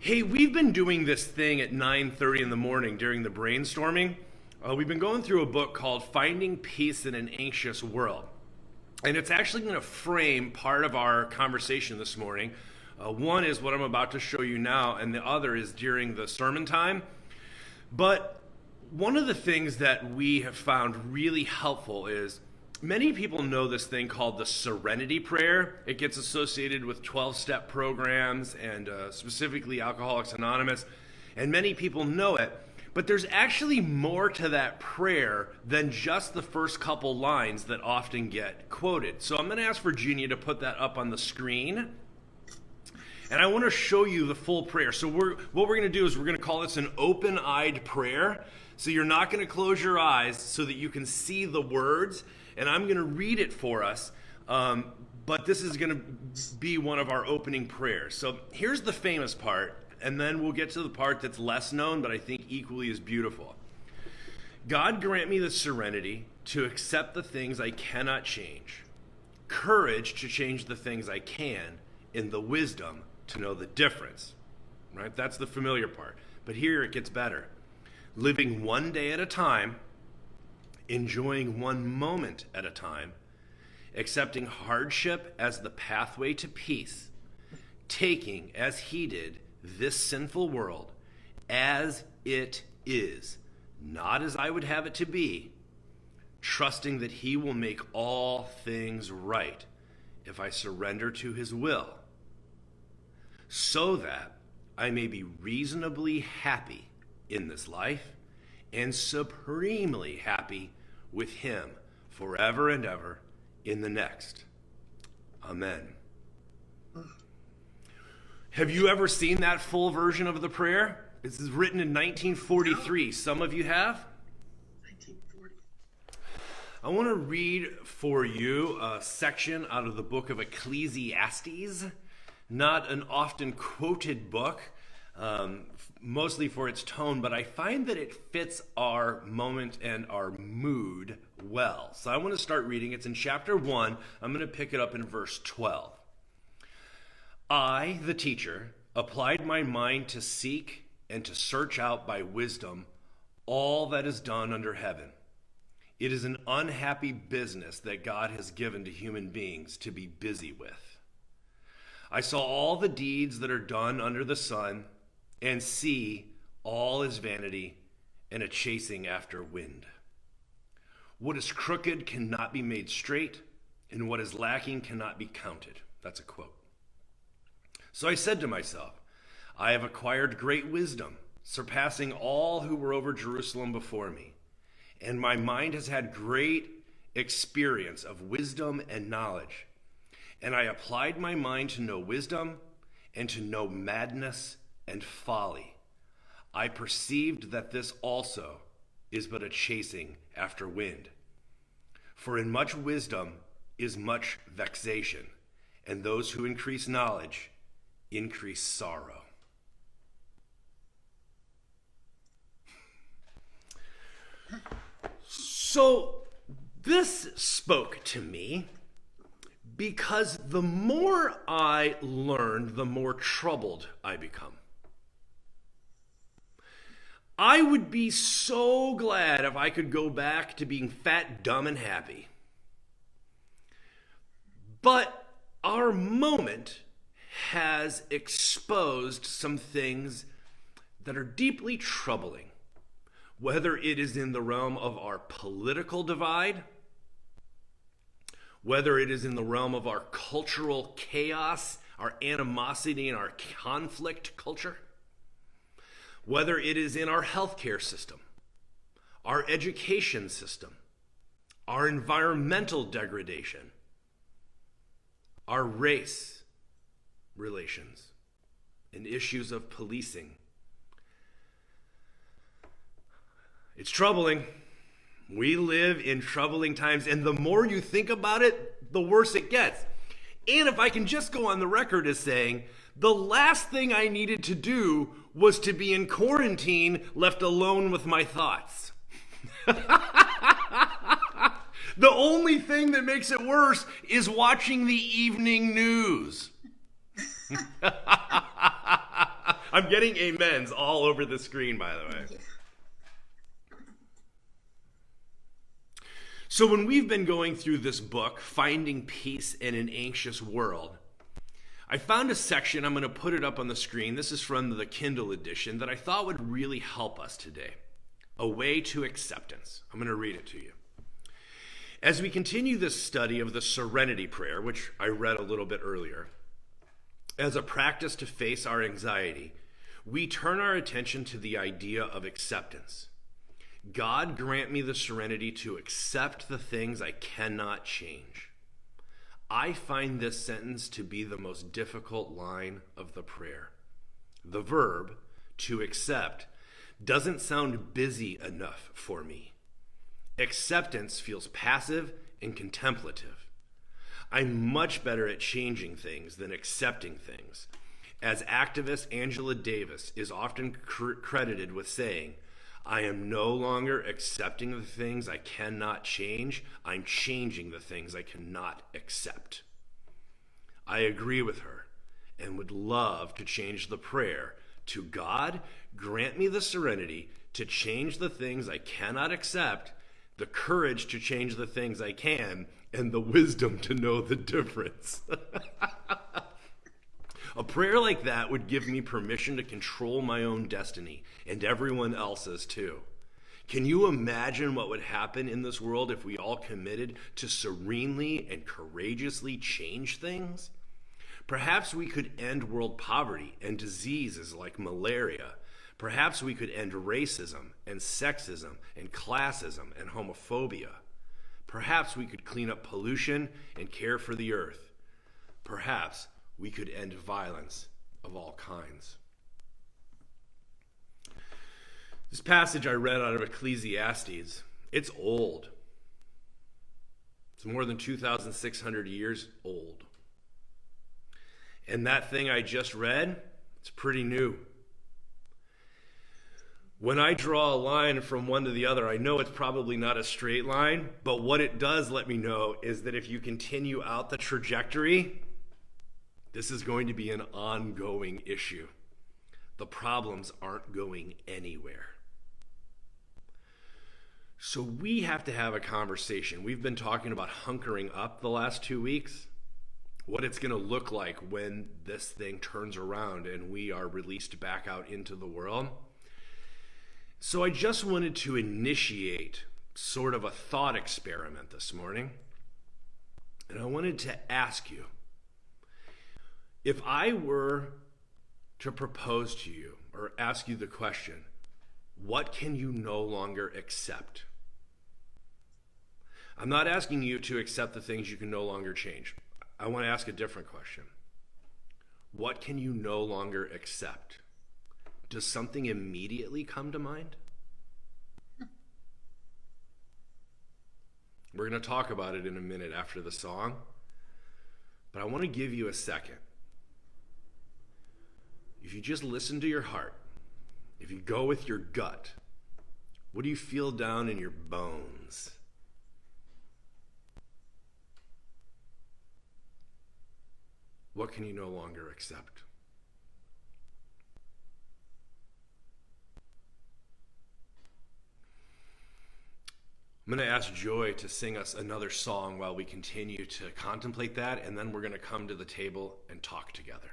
Hey, we've been doing this thing at 9:30 in the morning during the brainstorming. We've been going through a book called Finding Peace in an Anxious World. And it's actually going to frame part of our conversation this morning. One is what I'm about to show you now, and the other is during the sermon time. But one of the things that we have found really helpful is many people know this thing called the Serenity Prayer. It gets associated with 12-step programs and specifically Alcoholics Anonymous, and many people know it. But there's actually more to that prayer than just the first couple lines that often get quoted. So I'm going to ask Virginia to put that up on the screen. And I want to show you the full prayer. So what we're going to do is we're going to call this an open-eyed prayer. So you're not going to close your eyes so that you can see the words. And I'm going to read it for us, but this is going to be one of our opening prayers. So here's the famous part, and then we'll get to the part that's less known, but I think equally as beautiful. God grant me the serenity to accept the things I cannot change, courage to change the things I can, and the wisdom to know the difference. Right? That's the familiar part. But here it gets better. Living one day at a time, enjoying one moment at a time, accepting hardship as the pathway to peace, taking, as he did, this sinful world as it is, not as I would have it to be, trusting that he will make all things right if I surrender to his will, so that I may be reasonably happy in this life and supremely happy with him forever and ever in the next. Amen. Have you ever seen that full version of the prayer? This is written in 1943. Some of you have? 1940. I want to read for you a section out of the book of Ecclesiastes, not an often quoted book, mostly for its tone, but I find that it fits our moment and our mood well. So I want to start reading. It's in chapter 1. I'm going to pick it up in verse 12. I, the teacher, applied my mind to seek and to search out by wisdom all that is done under heaven. It is an unhappy business that God has given to human beings to be busy with. I saw all the deeds that are done under the sun, and see all is vanity and a chasing after wind. What is crooked cannot be made straight, and what is lacking cannot be counted. That's a quote. So I said to myself, I have acquired great wisdom, surpassing all who were over Jerusalem before me, and my mind has had great experience of wisdom and knowledge. And I applied my mind to know wisdom and to know madness and folly. I perceived that this also is but a chasing after wind. For in much wisdom is much vexation, and those who increase knowledge increase sorrow. So this spoke to me because the more I learn, the more troubled I become. I would be so glad if I could go back to being fat, dumb, and happy. But our moment has exposed some things that are deeply troubling, whether it is in the realm of our political divide, whether it is in the realm of our cultural chaos, our animosity, and our conflict culture, whether it is in our healthcare system, our education system, our environmental degradation, our race relations, and issues of policing. It's troubling. We live in troubling times, and the more you think about it, the worse it gets. And if I can just go on the record as saying, the last thing I needed to do was to be in quarantine, left alone with my thoughts. The only thing that makes it worse is watching the evening news. I'm getting amens all over the screen, by the way. Yeah. So when we've been going through this book, Finding Peace in an Anxious World, I found a section, I'm going to put it up on the screen. This is from the Kindle edition that I thought would really help us today. A Way to Acceptance. I'm going to read it to you. As we continue this study of the Serenity Prayer, which I read a little bit earlier, as a practice to face our anxiety, we turn our attention to the idea of acceptance. God, grant me the serenity to accept the things I cannot change. I find this sentence to be the most difficult line of the prayer. The verb, to accept, doesn't sound busy enough for me. Acceptance feels passive and contemplative. I'm much better at changing things than accepting things. As activist Angela Davis is often credited with saying, I am no longer accepting the things I cannot change. I'm changing the things I cannot accept. I agree with her and would love to change the prayer to God, grant me the serenity to change the things I cannot accept, the courage to change the things I can, and the wisdom to know the difference. A prayer like that would give me permission to control my own destiny and everyone else's too. Can you imagine what would happen in this world if we all committed to serenely and courageously change things? Perhaps we could end world poverty and diseases like malaria. Perhaps we could end racism and sexism and classism and homophobia. Perhaps we could clean up pollution and care for the earth. Perhaps we could end violence of all kinds. This passage I read out of Ecclesiastes, it's old. It's more than 2,600 years old. And that thing I just read, it's pretty new. When I draw a line from one to the other, I know it's probably not a straight line, but what it does let me know is that if you continue out the trajectory, this is going to be an ongoing issue. The problems aren't going anywhere. So we have to have a conversation. We've been talking about hunkering up the last 2 weeks, what it's going to look like when this thing turns around and we are released back out into the world. So I just wanted to initiate sort of a thought experiment this morning. And I wanted to ask you, if I were to propose to you or ask you the question, what can you no longer accept? I'm not asking you to accept the things you can no longer change. I want to ask a different question. What can you no longer accept? Does something immediately come to mind? We're going to talk about it in a minute after the song, but I want to give you a second. If you just listen to your heart, if you go with your gut, what do you feel down in your bones? What can you no longer accept? I'm going to ask Joy to sing us another song while we continue to contemplate that, and then we're going to come to the table and talk together.